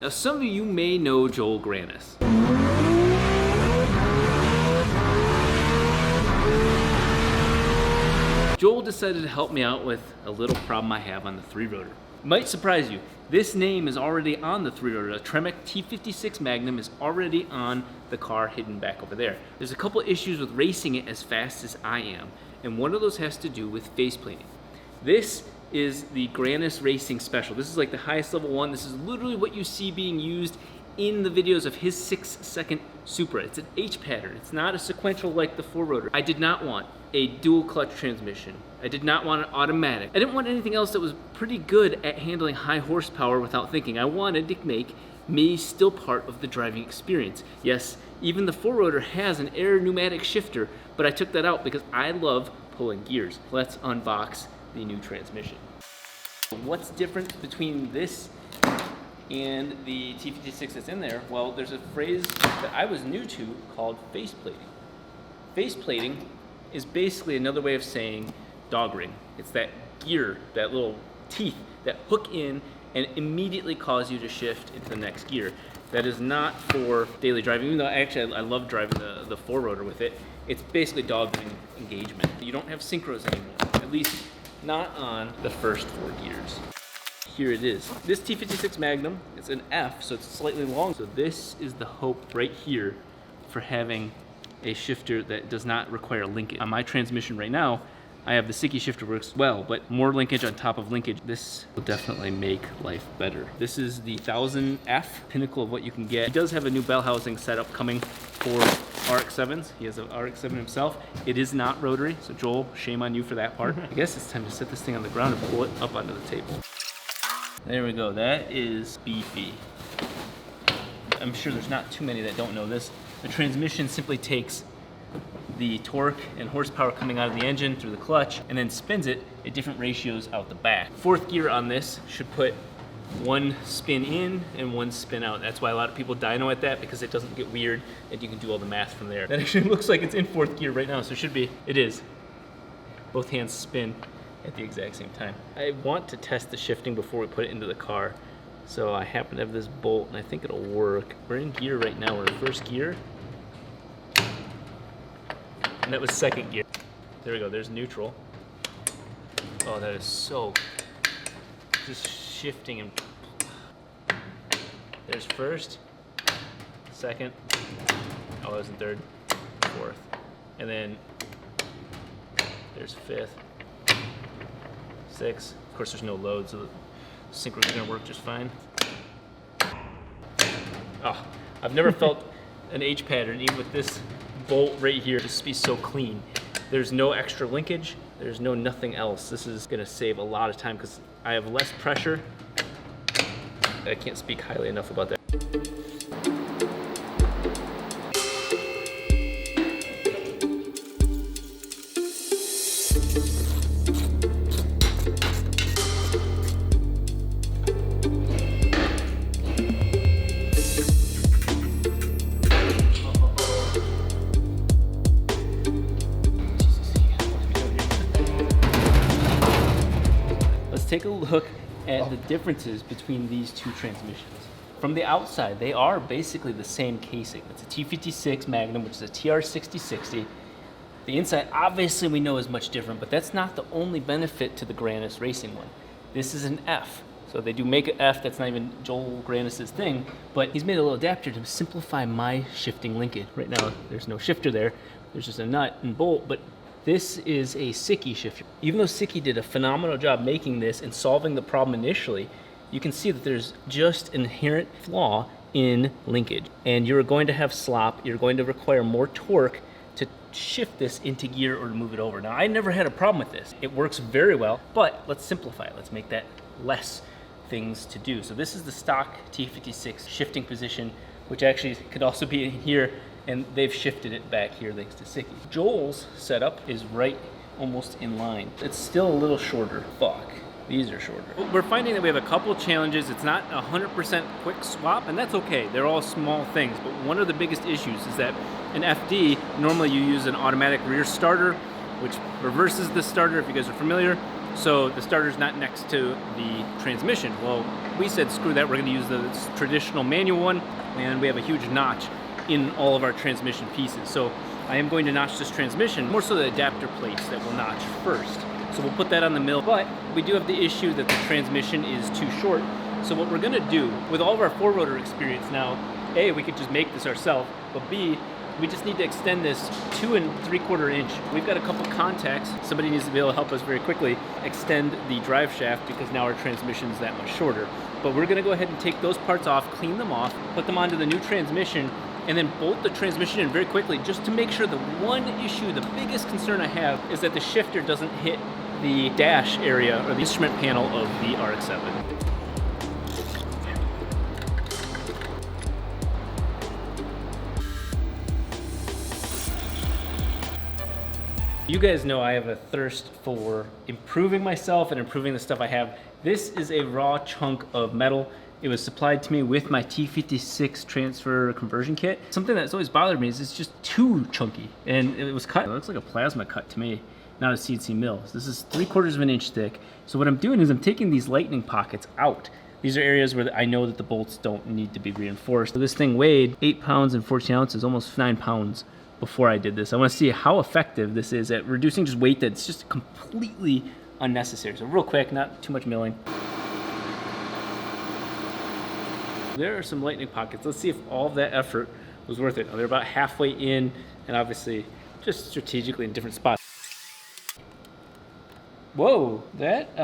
Now, some of you may know Joel Granis. Joel decided to help me out with a little problem I have on the 3-rotor. Might surprise you, this name is already on the 3-rotor. A Tremec T56 Magnum is already on the car hidden back over there. There's a couple issues with racing it as fast as I am, and one of those has to do with face plating. This is the Granis Racing Special. This is like the highest level one. This is literally what you see being used in the videos of his 6-second Supra. It's an H pattern. It's not a sequential like the 4-rotor. I did not want a dual clutch transmission. I did not want an automatic. I didn't want anything else that was pretty good at handling high horsepower without thinking. I wanted to make me still part of the driving experience. Yes, even the 4-rotor has an air pneumatic shifter, but I took that out because I love pulling gears. Let's unbox the new transmission. What's different between this and the T56 that's in there? Well, there's a phrase that I was new to called face plating. Face plating is basically another way of saying dog ring. It's that gear, that little teeth that hook in and immediately cause you to shift into the next gear. That is not for daily driving, even though actually I love driving the 4-rotor with it. It's basically dog ring engagement. You don't have synchros anymore, at least not on the first 4 gears. Here it is. This T56 Magnum, it's an F, so it's slightly long. So this is the hope right here for having a shifter that does not require linkage. On my transmission right now, I have the Sicky shifter, works well, but more linkage on top of linkage. This will definitely make life better. This is the 1000F, pinnacle of what you can get. He does have a new bell housing setup coming for RX-7s. He has an RX-7 himself. It is not rotary, so Joel, shame on you for that part. I guess it's time to set this thing on the ground and pull it up onto the table. There we go, that is beefy. I'm sure there's not too many that don't know this. The transmission simply takes the torque and horsepower coming out of the engine through the clutch and then spins it at different ratios out the back. 4th gear on this should put 1 spin in and 1 spin out. That's why a lot of people dyno at that, because it doesn't get weird and you can do all the math from there. That actually looks like it's in 4th gear right now, so it is. Both hands spin at the exact same time. I want to test the shifting before we put it into the car. So I happen to have this bolt and I think it'll work. We're in gear right now, we're in 1st gear. And that was 2nd gear. There we go, there's neutral. Oh, that is so, just shifting and, there's 1st, 2nd, oh, I was in 3rd, 4th. And then there's 5th, 6th. Of course, there's no load, so the synchro is gonna work just fine. Oh, I've never felt an H pattern, even with this bolt right here, just be so clean. There's no extra linkage, there's no nothing else. This is gonna save a lot of time because I have less pressure. I can't speak highly enough about that. Take a look at the differences between these two transmissions. From the outside, they are basically the same casing. It's a T56 Magnum, which is a TR6060. The inside, obviously we know is much different, but that's not the only benefit to the Granis Racing one. This is an F. So they do make an F, that's not even Joel Granis' thing, but he's made a little adapter to simplify my shifting linkage. Right now, there's no shifter there. There's just a nut and bolt, but this is a Sicky shifter. Even though Sicky did a phenomenal job making this and solving the problem initially, you can see that there's just an inherent flaw in linkage. And you're going to have slop, you're going to require more torque to shift this into gear or to move it over. Now, I never had a problem with this. It works very well, but let's simplify it. Let's make that less things to do. So this is the stock T56 shifting position, which actually could also be in here, and they've shifted it back here thanks to Sicky. Joel's setup is right almost in line. It's still a little shorter. Fuck, these are shorter. We're finding that we have a couple challenges. It's not 100% quick swap, and that's okay. They're all small things, but one of the biggest issues is that in FD, normally you use an automatic rear starter, which reverses the starter if you guys are familiar. so the starter's not next to the transmission. Well, we said screw that, we're gonna use the traditional manual one, and we have a huge notch in all of our transmission pieces. So I am going to notch this transmission, more so the adapter plates that will notch first. So we'll put that on the mill, but we do have the issue that the transmission is too short. So what we're gonna do, with all of our 4-rotor experience now, A, we could just make this ourselves, but B, we just need to extend this 2 3/4 inch. We've got a couple contacts. Somebody needs to be able to help us very quickly extend the drive shaft because now our transmission is that much shorter. But we're gonna go ahead and take those parts off, clean them off, put them onto the new transmission, and then bolt the transmission in very quickly just to make sure. The one issue, the biggest concern I have, is that the shifter doesn't hit the dash area or the instrument panel of the RX-7. You guys know I have a thirst for improving myself and improving the stuff I have. This is a raw chunk of metal. It was supplied to me with my T56 transfer conversion kit. Something that's always bothered me is it's just too chunky. And it was cut, it looks like a plasma cut to me, not a CNC mill. So this is 3/4 of an inch thick. So what I'm doing is I'm taking these lightning pockets out. These are areas where I know that the bolts don't need to be reinforced. So this thing weighed 8 pounds and 14 ounces, almost 9 pounds before I did this. I want to see how effective this is at reducing just weight that's just completely unnecessary. So real quick, not too much milling. There are some lightning pockets. Let's see if all of that effort was worth it. Now, they're about halfway in, and obviously just strategically in different spots. Whoa, that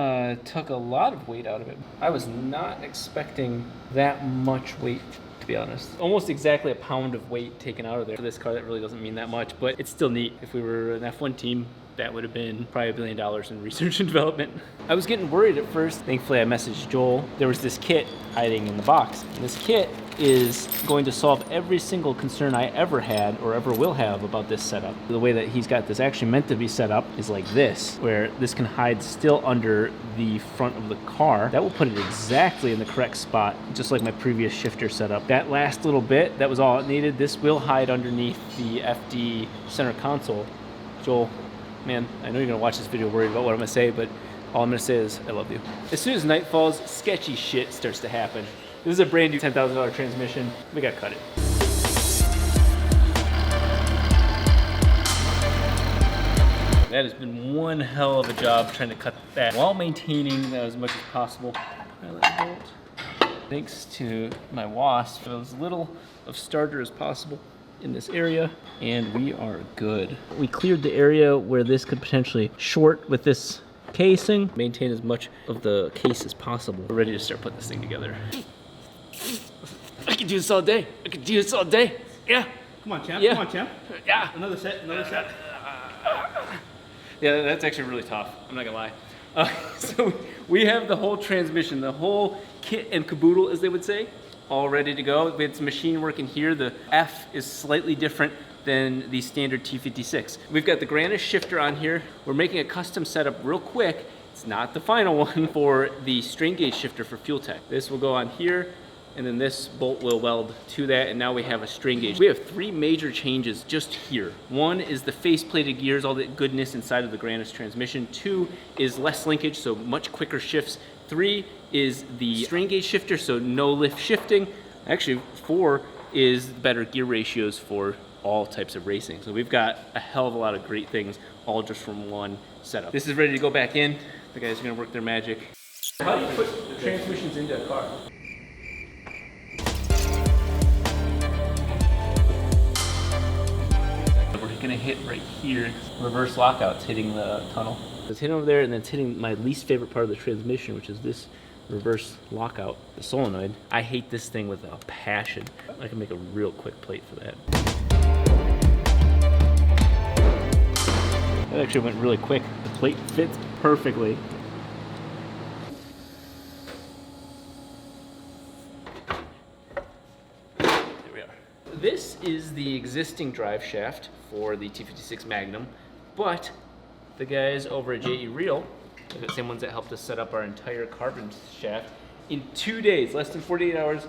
took a lot of weight out of it. I was not expecting that much weight, to be honest. Almost exactly a pound of weight taken out of there. For this car, that really doesn't mean that much, but it's still neat. If we were an F1 team, that would have been probably $1 billion in research and development. I was getting worried at first. Thankfully, I messaged Joel. There was this kit hiding in the box. And this kit is going to solve every single concern I ever had or ever will have about this setup. The way that he's got this actually meant to be set up is like this, where this can hide still under the front of the car. That will put it exactly in the correct spot, just like my previous shifter setup. That last little bit, that was all it needed. This will hide underneath the FD center console. Joel, man, I know you're gonna watch this video worried about what I'm gonna say, but all I'm gonna say is I love you. As soon as night falls, sketchy shit starts to happen. This is a brand new $10,000 transmission. We gotta cut it. That has been one hell of a job trying to cut that while maintaining that as much as possible. Thanks to my wasp, as little of starter as possible in this area, and we are good. We cleared the area where this could potentially short with this casing. Maintain as much of the case as possible. We're ready to start putting this thing together. I could do this all day. I could do this all day. Yeah. Come on, champ. Yeah. Come on, champ. Yeah. Another set. Another set. Yeah, that's actually really tough. I'm not gonna lie. So we have the whole transmission, the whole kit and caboodle, as they would say, all ready to go. We had some machine work in here. The F is slightly different than the standard T56. We've got the Granis shifter on here. We're making a custom setup real quick. It's not the final one for the strain gauge shifter for fuel tech. This will go on here, and then this bolt will weld to that, and now we have a strain gauge. We have 3 major changes just here. 1 is the face-plated gears, all the goodness inside of the Granis transmission. 2 is less linkage, so much quicker shifts. 3 is the strain gauge shifter, so no lift shifting. Actually, 4 is better gear ratios for all types of racing. So we've got a hell of a lot of great things, all just from one setup. This is ready to go back in. The guys are gonna work their magic. How do you put the transmissions into a car? We're gonna hit right here. Reverse lockout's hitting the tunnel. It's hitting over there, and then it's hitting my least favorite part of the transmission, which is this reverse lockout, the solenoid. I hate this thing with a passion. I can make a real quick plate for that. That actually went really quick. The plate fits perfectly. There we are. This is the existing drive shaft for the T56 Magnum, but the guys over at JE Reel, the same ones that helped us set up our entire carbon shaft, in 2 days, less than 48 hours,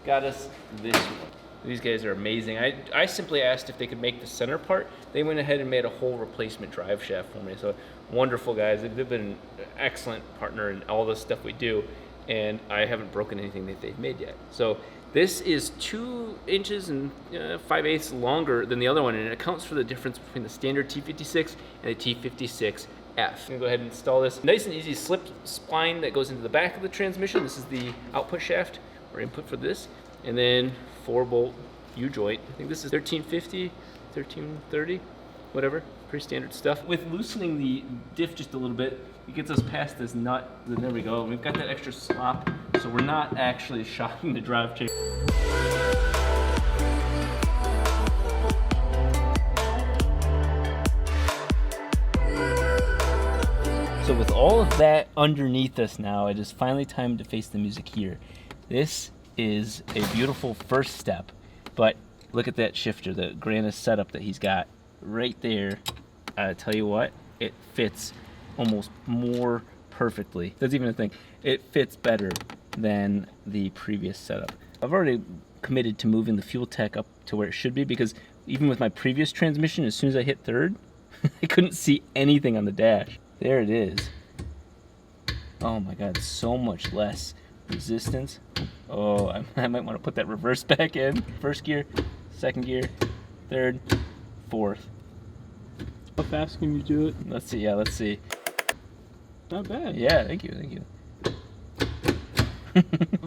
got us this one. These guys are amazing. I simply asked if they could make the center part. They went ahead and made a whole replacement drive shaft for me. So wonderful guys. They've been an excellent partner in all the stuff we do, and I haven't broken anything that they've made yet. So this is 2 inches and 5/8 longer than the other one, and it accounts for the difference between the standard T56 and the T56F. I'm gonna go ahead and install this. Nice and easy slip spline that goes into the back of the transmission. This is the output shaft or input for this. And then 4-bolt U-joint. I think this is 1350, 1330, whatever. Pretty standard stuff. With loosening the diff just a little bit, it gets us past this nut. Then there we go. We've got that extra slop, so we're not actually shocking the drive chain. So with all of that underneath us now, it is finally time to face the music here. This is a beautiful first step, but look at that shifter, the grandest setup that he's got right there. I tell you what, it fits almost more perfectly. Doesn't even think it fits better than the previous setup. I've already committed to moving the fuel tech up to where it should be, because even with my previous transmission, as soon as I hit third, I couldn't see anything on the dash. There it is. Oh my God, so much less resistance. Oh, I might want to put that reverse back in. First gear, second gear, third, fourth. How fast can you do it? Let's see, let's see. Not bad. Yeah, thank you.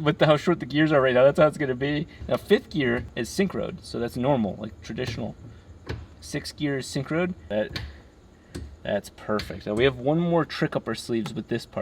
With how short the gears are right now, that's how it's going to be. Now, 5th gear is synchroed, so that's normal, like traditional. 6th gear is synchroed. That's perfect. Now, we have one more trick up our sleeves with this part.